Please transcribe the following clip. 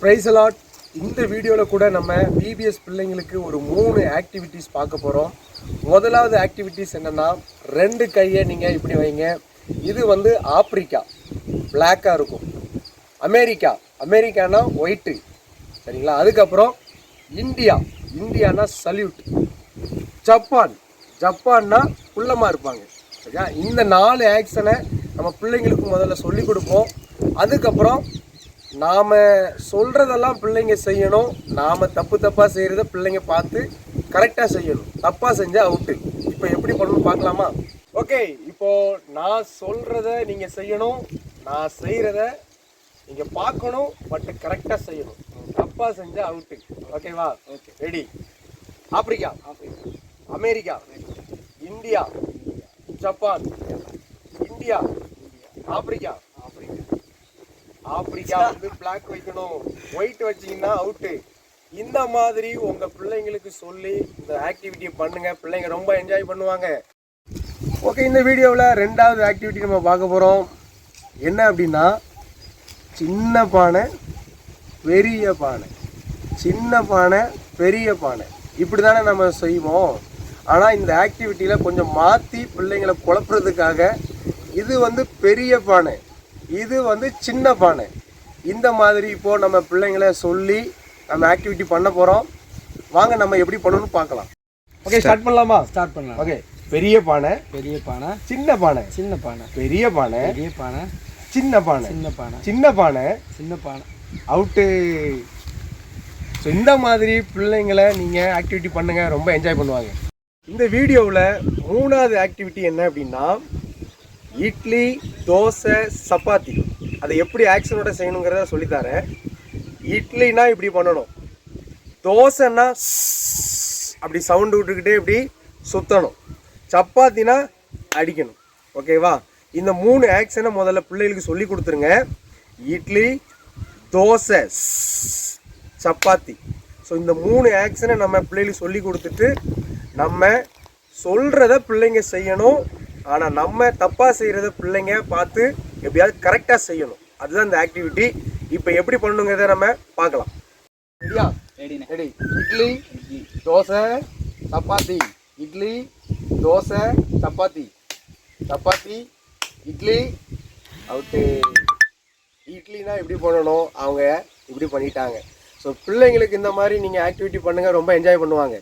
Price allot. இந்த வீடியோவில் கூட நம்ம பிபிஎஸ் பிள்ளைங்களுக்கு ஒரு 3 ஆக்டிவிட்டீஸ் பார்க்க போகிறோம். முதலாவது ஆக்டிவிட்டீஸ் என்னென்னா, 2 கையை நீங்கள் இப்படி வைங்க. இது வந்து ஆப்பிரிக்கா, பிளாக்காக இருக்கும். அமெரிக்கானா ஒயிட்டு, சரிங்களா? அதுக்கப்புறம் இந்தியானா சல்யூட். ஜப்பான்னா குள்ளமாக இருப்பாங்க, சரியா? இந்த 4 ஆக்ஷனை நம்ம பிள்ளைங்களுக்கு முதல்ல சொல்லி கொடுப்போம். அதுக்கப்புறம் நாம் சொல்கிறதெல்லாம் பிள்ளைங்க செய்யணும். நாம் தப்பாக செய்கிறத பிள்ளைங்க பார்த்து கரெக்டாக செய்யணும். தப்பாக செஞ்சால் அவுட்டு. இப்போ எப்படி பண்ணணும்னு பார்க்கலாமா? ஓகே, இப்போது நான் சொல்கிறத நீங்கள் செய்யணும், நான் செய்கிறத நீங்கள் பார்க்கணும், பட் கரெக்டாக செய்யணும். தப்பாக செஞ்சால் அவுட்டு. ஓகேவா? Okay, ready. Africa, America, India, Japan, India, Africa வந்து பிளாக் வைக்கணும். ஒயிட் வச்சிங்கன்னா அவுட்டு. இந்த மாதிரி உங்கள் பிள்ளைங்களுக்கு சொல்லி இந்த ஆக்டிவிட்டியை பண்ணுங்கள். பிள்ளைங்க ரொம்ப என்ஜாய் பண்ணுவாங்க. ஓகே, இந்த வீடியோவில் 2வது ஆக்டிவிட்டி நம்ம பார்க்க போகிறோம். என்ன அப்படின்னா, சின்ன பானை பெரிய பானை, சின்ன பானை பெரிய பானை, இப்படி தானே நம்ம செய்வோம். ஆனால் இந்த ஆக்டிவிட்டியில் கொஞ்சம் மாற்றி பிள்ளைங்களை குழப்புறதுக்காக இது வந்து பெரிய பானை, இது வந்து சின்ன பானை, இந்த மாதிரி இப்போது நம்ம பிள்ளைங்களை சொல்லி நம்ம ஆக்டிவிட்டி பண்ண போகிறோம். வாங்க நம்ம எப்படி பண்ணணும்னு பார்க்கலாம். ஓகே, ஸ்டார்ட் பண்ணலாமா? ஸ்டார்ட் பண்ணலாம். ஓகே, பெரிய பானை, சின்ன பானை, பெரிய பானை, சின்ன பானை, அவுட்டு. ஸோ இந்த மாதிரி பிள்ளைங்களை நீங்கள் ஆக்டிவிட்டி பண்ணுங்கள், ரொம்ப என்ஜாய் பண்ணுவாங்க. இந்த வீடியோவில் 3வது ஆக்டிவிட்டி என்ன அப்படின்னா, இட்லி, தோசை, சப்பாத்தி. அதை எப்படி ஆக்ஷனோட செய்யணுங்கிறத சொல்லித்தரேன். இட்லினா இப்படி பண்ணணும், தோசைன்னா அப்படி சவுண்டு விட்டுக்கிட்டே இப்படி சுற்றணும், சப்பாத்தினா அடிக்கணும். ஓகேவா? இந்த 3 ஆக்ஷனை முதல்ல பிள்ளைகளுக்கு சொல்லி கொடுத்துருங்க. இட்லி, தோசை, சப்பாத்தி. ஸோ இந்த 3 ஆக்ஷனை நம்ம பிள்ளைகளுக்கு சொல்லி கொடுத்துட்டு நம்ம சொல்கிறத பிள்ளைங்க செய்யணும். ஆனால் நம்ம தப்பாக செய்கிறத பிள்ளைங்க பார்த்து எப்படியாவது கரெக்டாக செய்யணும். அதுதான் இந்த ஆக்டிவிட்டி. இப்போ எப்படி பண்ணணுங்கிறத நம்ம பார்க்கலாம். ரெடியா? ரெடி. இட்லி, தோசை, சப்பாத்தி. இட்லி, தோசை, சப்பாத்தி, இட்லி, அவுட்டு. இட்லினா இப்படி பண்ணணும், அவங்க இப்படி பண்ணிட்டாங்க. ஸோ பிள்ளைங்களுக்கு இந்த மாதிரி நீங்கள் ஆக்டிவிட்டி பண்ணுங்கள், ரொம்ப என்ஜாய் பண்ணுவாங்க.